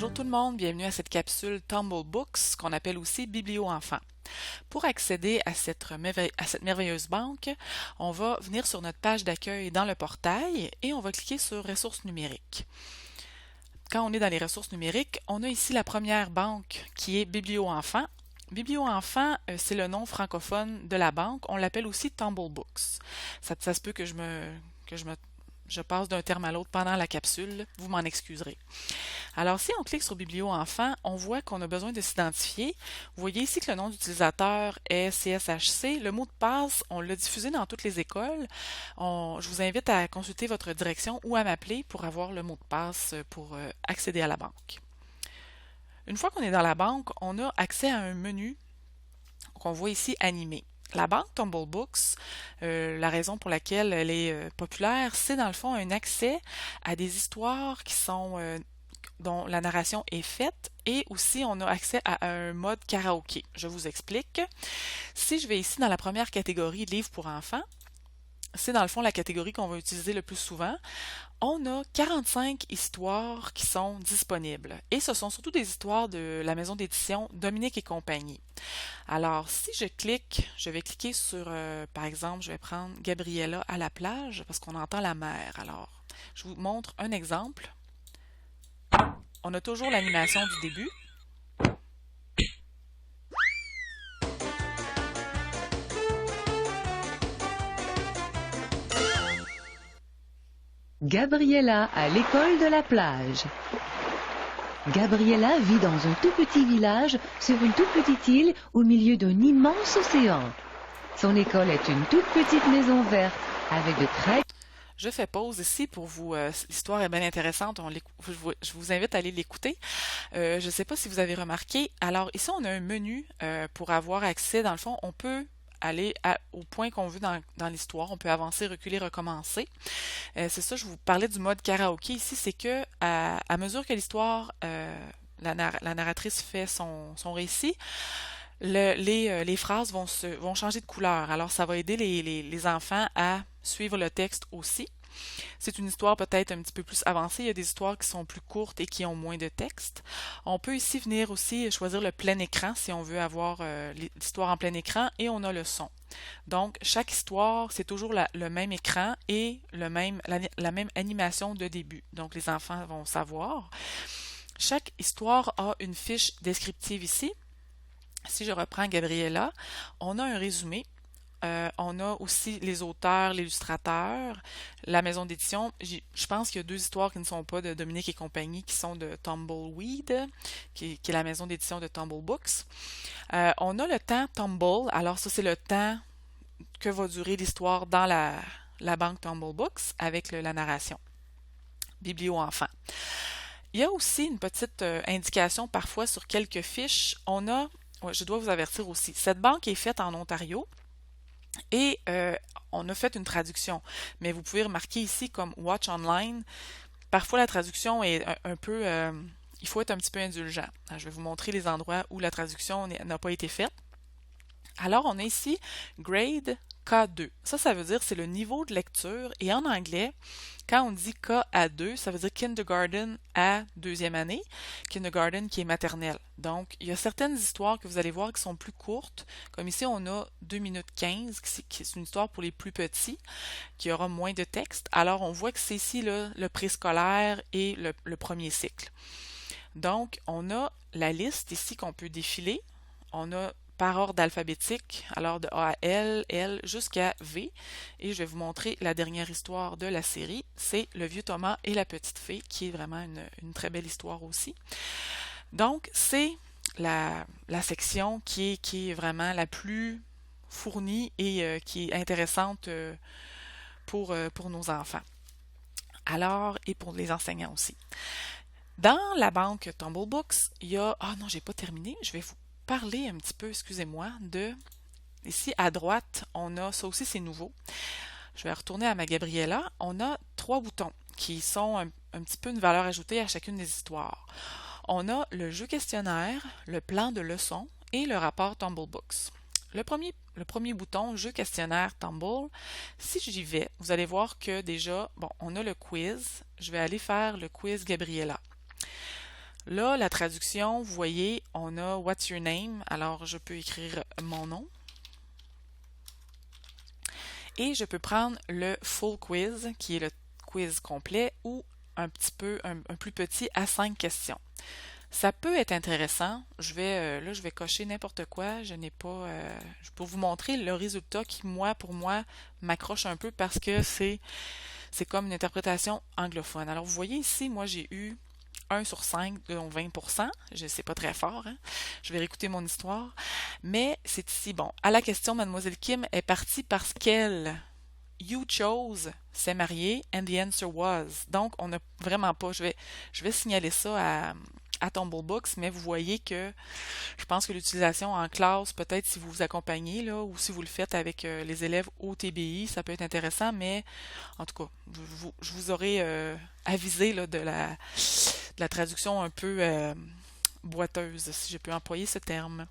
Bonjour tout le monde, bienvenue à cette capsule Tumble Books qu'on appelle aussi Biblio Enfant. Pour accéder à cette merveilleuse banque, on va venir sur notre page d'accueil dans le portail et on va cliquer sur Ressources numériques. Quand on est dans les ressources numériques, on a ici la première banque qui est Biblio Enfant. Biblio Enfant, c'est le nom francophone de la banque. On l'appelle aussi Tumble Books. Ça se peut que je passe d'un terme à l'autre pendant la capsule. Vous m'en excuserez. Alors, si on clique sur Biblio Enfant, on voit qu'on a besoin de s'identifier. Vous voyez ici que le nom d'utilisateur est CSHC. Le mot de passe, on l'a diffusé dans toutes les écoles. Je vous invite à consulter votre direction ou à m'appeler pour avoir le mot de passe pour accéder à la banque. Une fois qu'on est dans la banque, on a accès à un menu qu'on voit ici animé. La banque Tumble Books, la raison pour laquelle elle est populaire, c'est dans le fond un accès à des histoires qui sont dont la narration est faite et aussi on a accès à un mode karaoké. Je vous explique. Si je vais ici dans la première catégorie livres pour enfants, c'est dans le fond la catégorie qu'on va utiliser le plus souvent. On a 45 histoires qui sont disponibles et ce sont surtout des histoires de la maison d'édition Dominique et compagnie. Alors, si je vais cliquer sur, par exemple, je vais prendre Gabriella à la plage parce qu'on entend la mer. Alors, je vous montre un exemple. On a toujours l'animation du début. Gabriella à l'école de la plage. Gabriella vit dans un tout petit village sur une toute petite île au milieu d'un immense océan. Son école est une toute petite maison verte avec de très... Je fais pause ici pour vous. L'histoire est bien intéressante. Je vous invite à aller l'écouter. Je ne sais pas si vous avez remarqué. Alors ici, on a un menu pour avoir accès. Dans le fond, on peut aller au point qu'on veut dans l'histoire. On peut avancer, reculer, recommencer. C'est ça, je vous parlais du mode karaoké ici. C'est que à mesure que l'histoire, la narratrice fait son récit, les phrases vont changer de couleur. Alors, ça va aider les enfants à suivre le texte aussi. C'est une histoire peut-être un petit peu plus avancée. Il y a des histoires qui sont plus courtes et qui ont moins de texte. On peut ici venir aussi choisir le plein écran si on veut avoir l'histoire en plein écran et on a le son. Donc, chaque histoire, c'est toujours le même écran et la même animation de début. Donc, les enfants vont savoir. Chaque histoire a une fiche descriptive ici. Si je reprends Gabriella, on a un résumé. On a aussi les auteurs, l'illustrateur, la maison d'édition. Je pense qu'il y a deux histoires qui ne sont pas de Dominique et compagnie, qui sont de Tumbleweed, qui est la maison d'édition de Tumble Books. On a le temps Tumble. Alors ça, c'est le temps que va durer l'histoire dans la banque Tumble Books avec la narration. Biblio enfant. Il y a aussi une petite indication parfois sur quelques fiches. Je dois vous avertir aussi, cette banque est faite en Ontario et on a fait une traduction. Mais vous pouvez remarquer ici comme Watch Online, parfois la traduction est un peu... il faut être un petit peu indulgent. Je vais vous montrer les endroits où la traduction n'a pas été faite. Alors, on a ici Grade K2. Ça veut dire c'est le niveau de lecture. Et en anglais, quand on dit KA2, ça veut dire Kindergarten à deuxième année. Kindergarten qui est maternelle. Donc, il y a certaines histoires que vous allez voir qui sont plus courtes. Comme ici, on a 2 minutes 15, qui est une histoire pour les plus petits, qui aura moins de texte. Alors, on voit que c'est ici le préscolaire et le premier cycle. Donc, on a la liste ici qu'on peut défiler. On a par ordre alphabétique, alors de A à L jusqu'à V. Et je vais vous montrer la dernière histoire de la série. C'est Le vieux Thomas et la petite fée, qui est vraiment une très belle histoire aussi. Donc, c'est la section qui est vraiment la plus fournie et qui est intéressante pour nos enfants. Alors, et pour les enseignants aussi. Dans la banque Tumble Books, il y a... Ah non, j'ai pas terminé. Je vais vous parler un petit peu, excusez-moi, de... Ici, à droite, on a... Ça aussi, c'est nouveau. Je vais retourner à ma Gabriella. On a 3 boutons qui sont un petit peu une valeur ajoutée à chacune des histoires. On a le jeu questionnaire, le plan de leçon et le rapport Tumble Books. Le premier bouton, jeu questionnaire Tumble, si j'y vais, vous allez voir que déjà, bon, on a le quiz. Je vais aller faire le quiz Gabriella. Là, la traduction, vous voyez, on a What's your name? Alors, je peux écrire mon nom. Et je peux prendre le full quiz, qui est le quiz complet, ou un petit peu, un plus petit à 5 questions. Ça peut être intéressant. Là, je vais cocher n'importe quoi. Je n'ai pas, je peux vous montrer le résultat qui, pour moi, m'accroche un peu parce que c'est comme une interprétation anglophone. Alors, vous voyez ici, moi, j'ai eu 1 sur 5, donc 20%. C'est pas très fort, hein? Je vais réécouter mon histoire. Mais c'est ici, bon, à la question, Mademoiselle Kim est partie parce qu'elle, you chose, s'est mariée, and the answer was. Donc, on n'a vraiment pas, je vais signaler ça à Tumblebooks, mais vous voyez que je pense que l'utilisation en classe, peut-être si vous vous accompagnez, là, ou si vous le faites avec les élèves au TBI, ça peut être intéressant, mais en tout cas, je vous aurais avisé là, de la traduction un peu boiteuse, si je peux employer ce terme.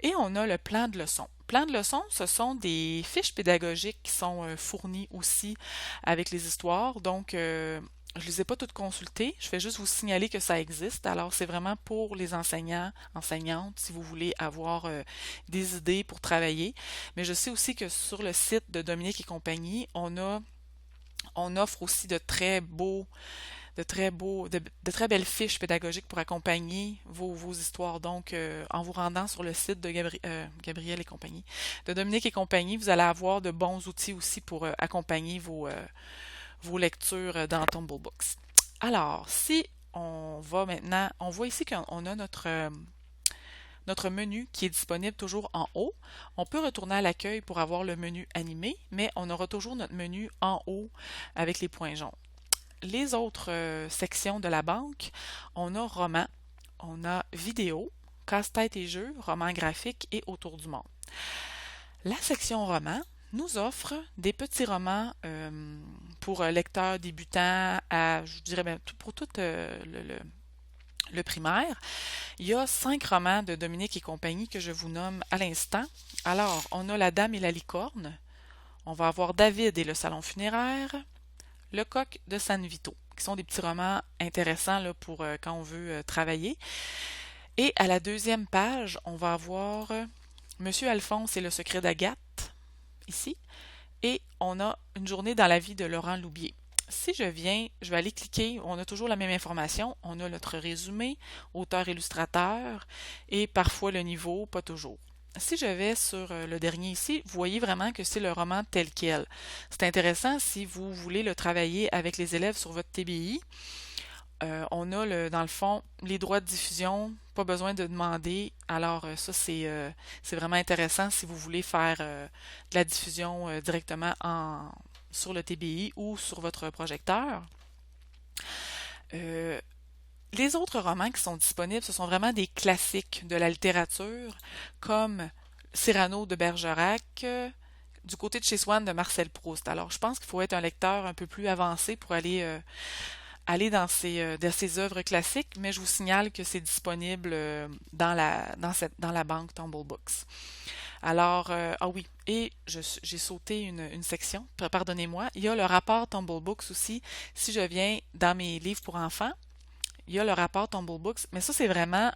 Et on a le plan de leçon. Plan de leçon, ce sont des fiches pédagogiques qui sont fournies aussi avec les histoires. Donc, je ne les ai pas toutes consultées. Je vais juste vous signaler que ça existe. Alors, c'est vraiment pour les enseignants, enseignantes, si vous voulez avoir des idées pour travailler. Mais je sais aussi que sur le site de Dominique et compagnie, on offre aussi de très très belles fiches pédagogiques pour accompagner vos histoires. Donc, en vous rendant sur le site de Gabriel et compagnie, de Dominique et compagnie, vous allez avoir de bons outils aussi pour accompagner vos lectures dans Tumblebooks. Alors, si on va maintenant, on voit ici qu'on a notre menu qui est disponible toujours en haut. On peut retourner à l'accueil pour avoir le menu animé, mais on aura toujours notre menu en haut avec les points jaunes. Les autres sections de la banque, on a roman, on a vidéo, casse-tête et jeux, roman graphique et autour du monde. La section roman nous offre des petits romans pour lecteurs débutants à, je dirais, pour tout le primaire. Il y a 5 romans de Dominique et compagnie que je vous nomme à l'instant. Alors, on a La Dame et la licorne, on va avoir David et le salon funéraire, Le coq de San Vito, qui sont des petits romans intéressants là, pour quand on veut travailler. Et à la deuxième page, on va avoir Monsieur Alphonse et le secret d'Agathe, ici. Et on a Une journée dans la vie de Laurent Loubier. Si je vais aller cliquer, on a toujours la même information. On a notre résumé, auteur-illustrateur et parfois le niveau, pas toujours. Si je vais sur le dernier ici, vous voyez vraiment que c'est le roman tel quel. C'est intéressant si vous voulez le travailler avec les élèves sur votre TBI. On a dans le fond les droits de diffusion, pas besoin de demander. Alors ça c'est vraiment intéressant si vous voulez faire de la diffusion directement sur le TBI ou sur votre projecteur. Les autres romans qui sont disponibles, ce sont vraiment des classiques de la littérature, comme Cyrano de Bergerac, du côté de chez Swann de Marcel Proust. Alors, je pense qu'il faut être un lecteur un peu plus avancé pour aller dans ces œuvres classiques, mais je vous signale que c'est disponible dans la banque Tumblebooks. Alors, ah oui, et j'ai sauté une section, pardonnez-moi. Il y a le rapport Tumblebooks aussi. Si je viens dans mes livres pour enfants, il y a le rapport Tumblebooks, mais ça c'est vraiment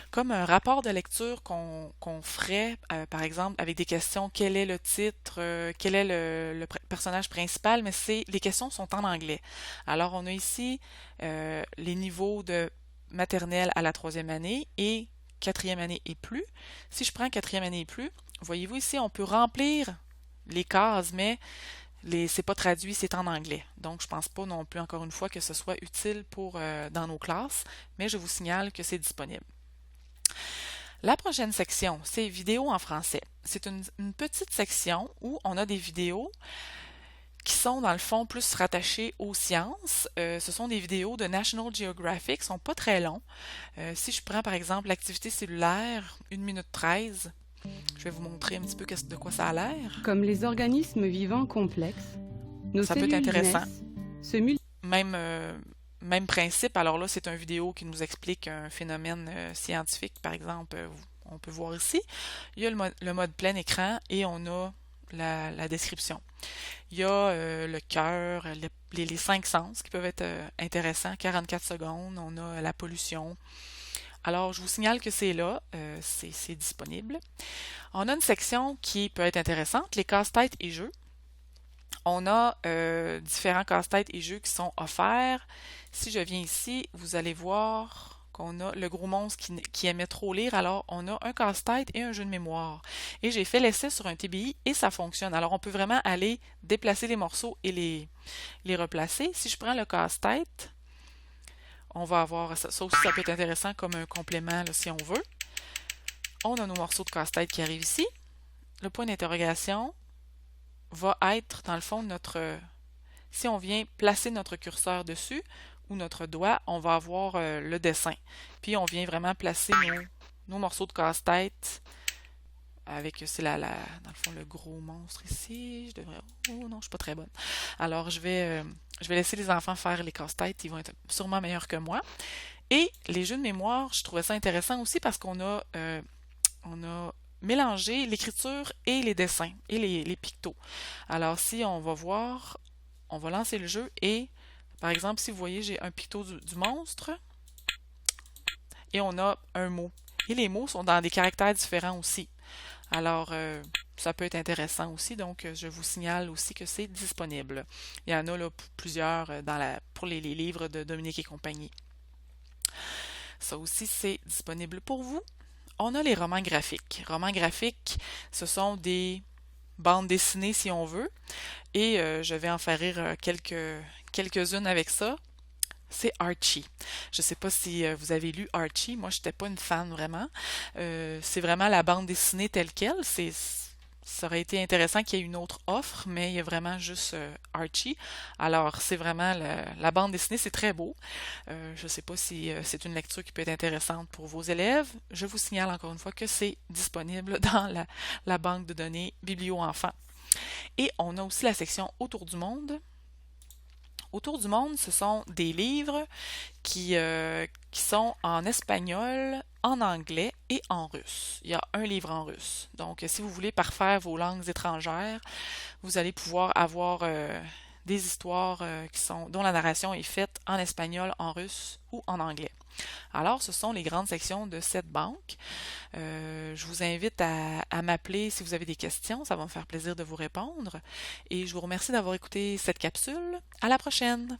comme un rapport de lecture qu'on ferait, par exemple, avec des questions, quel est le titre, quel est le personnage principal, mais les questions sont en anglais. Alors on a ici les niveaux de maternelle à la 3e année et 4e année et plus. Si je prends 4e année et plus, voyez-vous ici, on peut remplir les cases, mais c'est pas traduit, c'est en anglais. Donc, je pense pas non plus, encore une fois, que ce soit utile pour dans nos classes, mais je vous signale que c'est disponible. La prochaine section, c'est vidéos en français. C'est une petite section où on a des vidéos qui sont, dans le fond, plus rattachées aux sciences. Ce sont des vidéos de National Geographic, qui sont pas très longs. Si je prends, par exemple, l'activité cellulaire, 1 minute 13, je vais vous montrer un petit peu de quoi ça a l'air. Comme les organismes vivants complexes, nos ça peut être intéressant. Même principe. Alors là, c'est une vidéo qui nous explique un phénomène scientifique, par exemple. On peut voir ici. Il y a le mode plein écran et on a la description. Il y a le cœur, les cinq sens qui peuvent être intéressants. 44 secondes, on a la pollution. Alors, je vous signale que c'est là, c'est disponible. On a une section qui peut être intéressante, les casse-têtes et jeux. On a différents casse-têtes et jeux qui sont offerts. Si je viens ici, vous allez voir qu'on a le gros monstre qui aimait trop lire. Alors, on a un casse-tête et un jeu de mémoire. Et j'ai fait l'essai sur un TBI et ça fonctionne. Alors, on peut vraiment aller déplacer les morceaux et les replacer. Si je prends le casse-tête, on va avoir ça. Ça aussi, ça peut être intéressant comme un complément là, si on veut. On a nos morceaux de casse-tête qui arrivent ici. Le point d'interrogation va être, dans le fond, si on vient placer notre curseur dessus ou notre doigt, on va avoir le dessin. Puis on vient vraiment placer nos morceaux de casse-tête avec, dans le fond, le gros monstre ici. Oh non, je suis pas très bonne. Alors, je vais laisser les enfants faire les casse-têtes. Ils vont être sûrement meilleurs que moi. Et les jeux de mémoire, je trouvais ça intéressant aussi parce qu'on a mélangé l'écriture et les dessins et les pictos. Alors, si on va voir, on va lancer le jeu et, par exemple, si vous voyez, j'ai un picto du monstre et on a un mot. Et les mots sont dans des caractères différents aussi. Alors, ça peut être intéressant aussi, donc je vous signale aussi que c'est disponible. Il y en a là, plusieurs pour les livres de Dominique et compagnie. Ça aussi, c'est disponible pour vous. On a les romans graphiques. Romans graphiques, ce sont des bandes dessinées si on veut, et je vais en faire rire quelques-unes avec ça. C'est Archie. Je ne sais pas si vous avez lu Archie. Moi, je n'étais pas une fan vraiment. C'est vraiment la bande dessinée telle qu'elle. Ça aurait été intéressant qu'il y ait une autre offre, mais il y a vraiment juste Archie. Alors, c'est vraiment la bande dessinée, c'est très beau. Je ne sais pas si c'est une lecture qui peut être intéressante pour vos élèves. Je vous signale encore une fois que c'est disponible dans la banque de données Biblio Enfants. Et on a aussi la section Autour du monde. Autour du monde, ce sont des livres qui sont en espagnol, en anglais et en russe. Il y a un livre en russe. Donc, si vous voulez parfaire vos langues étrangères, vous allez pouvoir avoir des histoires dont la narration est faite en espagnol, en russe ou en anglais. Alors, ce sont les grandes sections de cette banque. Je vous invite à m'appeler si vous avez des questions. Ça va me faire plaisir de vous répondre. Et je vous remercie d'avoir écouté cette capsule. À la prochaine!